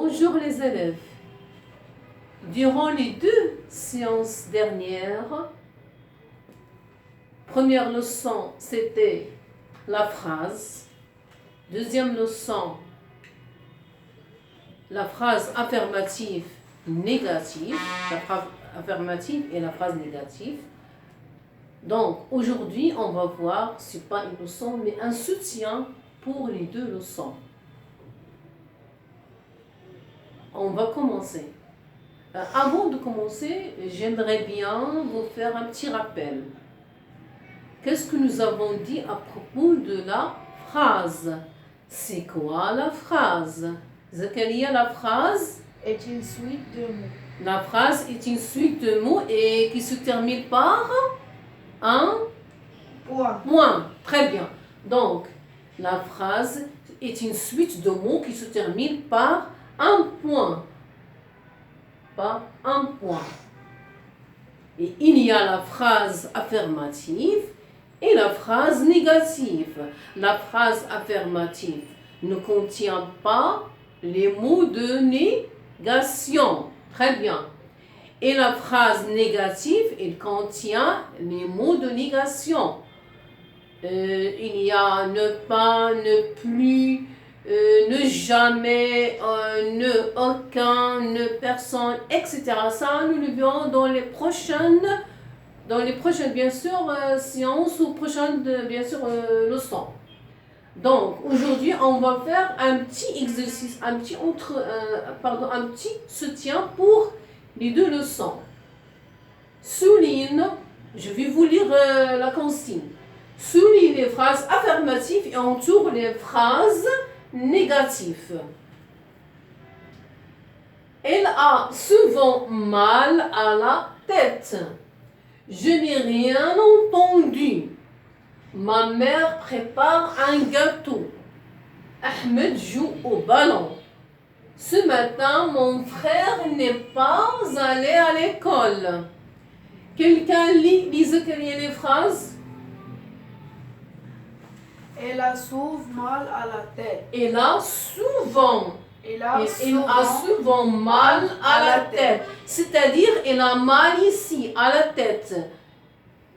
Bonjour les élèves. Durant les 2 séances dernières, première leçon, c'était la phrase. Deuxième leçon, la phrase affirmative négative, la phrase affirmative et la phrase négative. Donc aujourd'hui, on va voir, ce n'est pas une leçon, mais un soutien pour les 2 leçons. On va commencer. Avant de commencer, j'aimerais bien vous faire un petit rappel. Qu'est-ce que nous avons dit à propos de la phrase? C'est quoi la phrase? Zakaria, la phrase est une suite de mots. La phrase est une suite de mots et qui se termine par un point. Très bien. Donc, la phrase est une suite de mots qui se termine par un point. Par un point. Et il y a la phrase affirmative et la phrase négative. La phrase affirmative ne contient pas les mots de négation. Très bien. Et la phrase négative, elle contient les mots de négation. Il y a ne pas, ne plus, ne jamais, ne aucun, ne personne, etc. Ça, nous le verrons dans les prochaines bien sûr, séances ou prochaines, bien sûr, leçons. Donc, aujourd'hui, on va faire un petit exercice, un petit soutien pour les 2 leçons. Souligne, je vais vous lire la consigne. Souligne les phrases affirmatives et entoure les phrases négatives. Elle a souvent mal à la tête. Je n'ai rien entendu. Ma mère prépare un gâteau. Ahmed joue au ballon. Ce matin, mon frère n'est pas allé à l'école. Quelqu'un lit les phrases? Elle a souvent mal à la tête. Elle a souvent mal à la tête. C'est-à-dire, elle a mal ici, à la tête.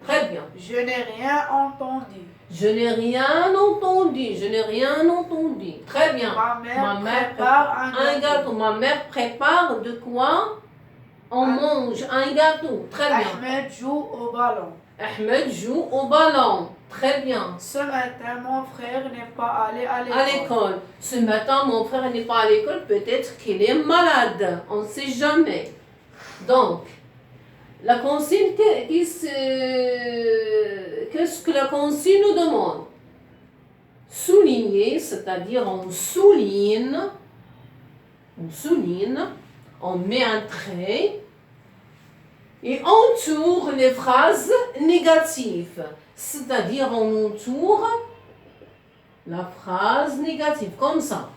Très bien. Je n'ai rien entendu. Je n'ai rien entendu. Je n'ai rien entendu. Très bien. Ma mère prépare un gâteau. Ma mère prépare de quoi? On mange un gâteau. Très bien. Ahmed joue au ballon. Ahmed joue au ballon. Très bien. Ce matin, mon frère n'est pas allé à l'école. Ce matin, mon frère n'est pas à l'école. Peut-être qu'il est malade. On ne sait jamais. Donc, la consigne, qu'est-ce que la consigne nous demande? Souligner, c'est-à-dire on souligne, on met un trait et entoure les phrases négatives, c'est-à-dire on entoure la phrase négative, comme ça.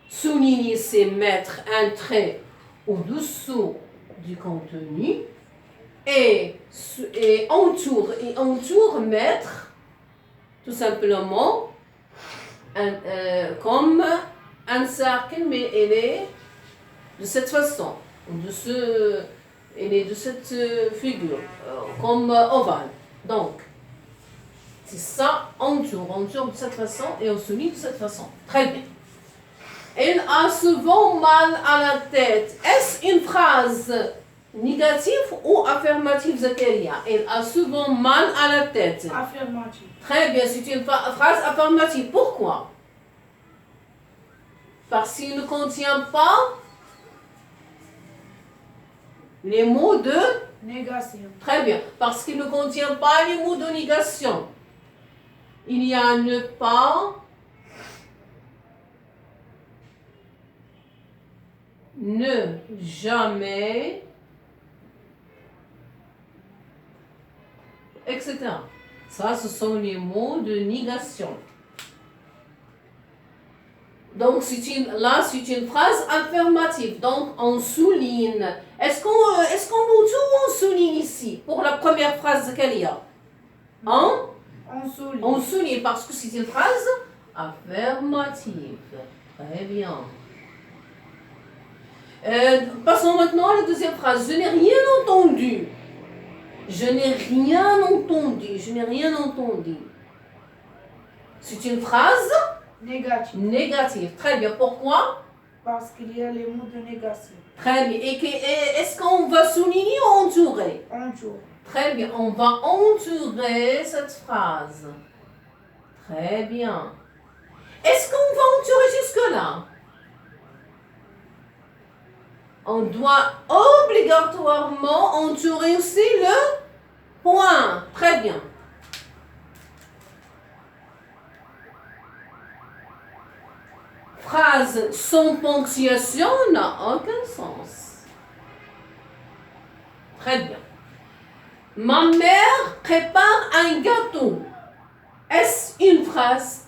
Souligner, c'est mettre un trait au-dessous du contenu. Et entoure, mettre tout simplement comme un cercle, mais elle est de cette façon, elle est de cette figure, comme ovale. Donc, c'est ça, entoure de cette façon et on souligne de cette façon. Très bien. Elle a souvent mal à la tête. Est-ce une phrase négative ou affirmative, Zakaria? Elle a souvent mal à la tête. Affirmative. Très bien, c'est une phrase affirmative. Pourquoi? Parce qu'il ne contient pas les mots de négation. Très bien, parce qu'il ne contient pas les mots de négation. Il y a ne pas, ne jamais, etc. Ça, ce sont les mots de négation. Donc, c'est une phrase affirmative. Donc, on souligne. Est-ce qu'on entoure ou on souligne ici pour la première phrase de Zakaria? Hein? On souligne parce que c'est une phrase affirmative. Très bien. Passons maintenant à la deuxième phrase. Je n'ai rien entendu. Je n'ai rien entendu. Je n'ai rien entendu. C'est une phrase négative. Négative. Très bien. Pourquoi? Parce qu'il y a les mots de négation. Très bien. Et est-ce qu'on va souligner ou entourer? Entoure. Très bien. On va entourer cette phrase. Très bien. Est-ce qu'on va entourer jusque-là? On doit obligatoirement entourer aussi le point. Très bien. Phrase sans ponctuation n'a aucun sens. Très bien. Ma mère prépare un gâteau. Est-ce une phrase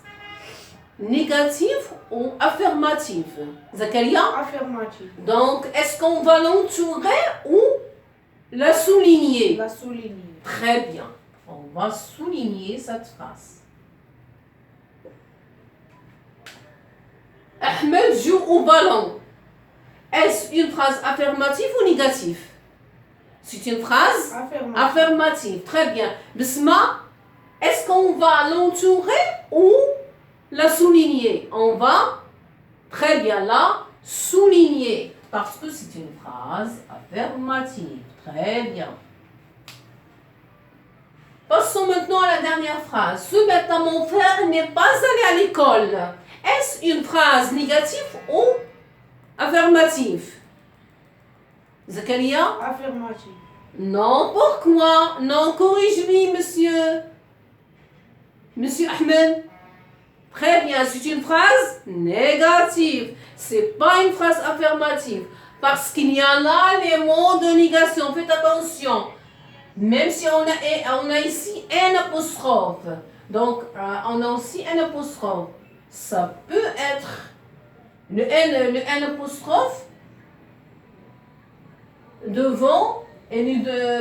négative ou affirmative? Zakaria? Affirmative. Donc, est-ce qu'on va l'entourer ou la souligner? La souligner. Très bien. On va souligner cette phrase. Ahmed joue au ballon. Est-ce une phrase affirmative ou négative? C'est une phrase affirmative. Très bien. Bisma, est-ce qu'on va l'entourer ou la souligner? On va très bien la souligner parce que c'est une phrase affirmative. Très bien. Passons maintenant à la dernière phrase. Ce matin, mon frère n'est pas allé à l'école. Est-ce une phrase négative ou affirmative? Zakaria? Affirmative. Non, pourquoi? Non, corrige-lui, monsieur. Monsieur Ahmed. Très bien, c'est une phrase négative. C'est pas une phrase affirmative. Parce qu'il y a là les mots de négation. Faites attention. Même si on a ici un apostrophe. Donc, on a aussi un apostrophe. Ça peut être le N apostrophe devant.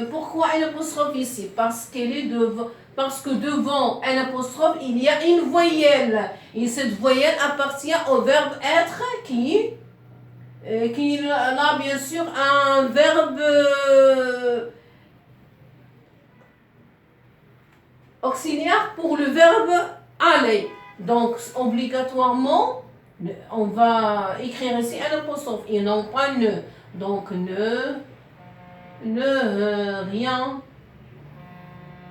Pourquoi un apostrophe ici? Parce qu'elle est devant. Parce que devant un apostrophe, il y a une voyelle. Et cette voyelle appartient au verbe être qui a bien sûr un verbe auxiliaire pour le verbe aller. Donc, obligatoirement, on va écrire ici un apostrophe et non pas ne. Donc, rien,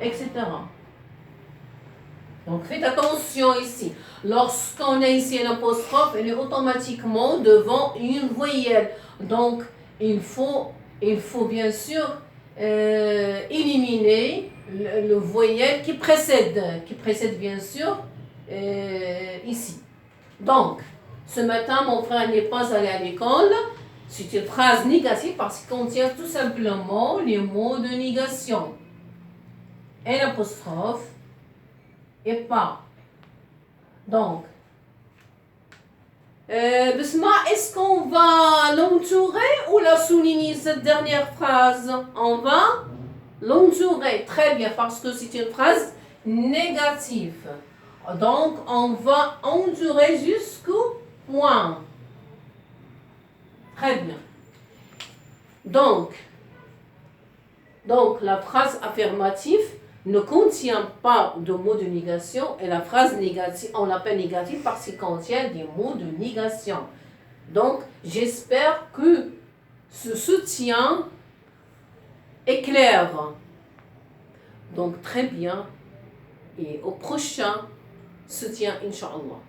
etc. Donc, faites attention ici. Lorsqu'on a ici un apostrophe, elle est automatiquement devant une voyelle. Donc, il faut bien sûr éliminer le voyelle qui précède bien sûr ici. Donc, ce matin, mon frère n'est pas allé à l'école. C'est une phrase négative parce qu'il contient tout simplement les mots de négation. Un apostrophe et pas. Donc, Bisma, est-ce qu'on va l'entourer ou la souligner cette dernière phrase? On va l'entourer. Très bien, parce que c'est une phrase négative. Donc, on va entourer jusqu'au point. Très bien. Donc, la phrase affirmative ne contient pas de mots de négation et la phrase négative, on l'appelle négative parce qu'il contient des mots de négation. Donc, j'espère que ce soutien est clair. Donc, très bien. Et au prochain soutien, Inch'Allah.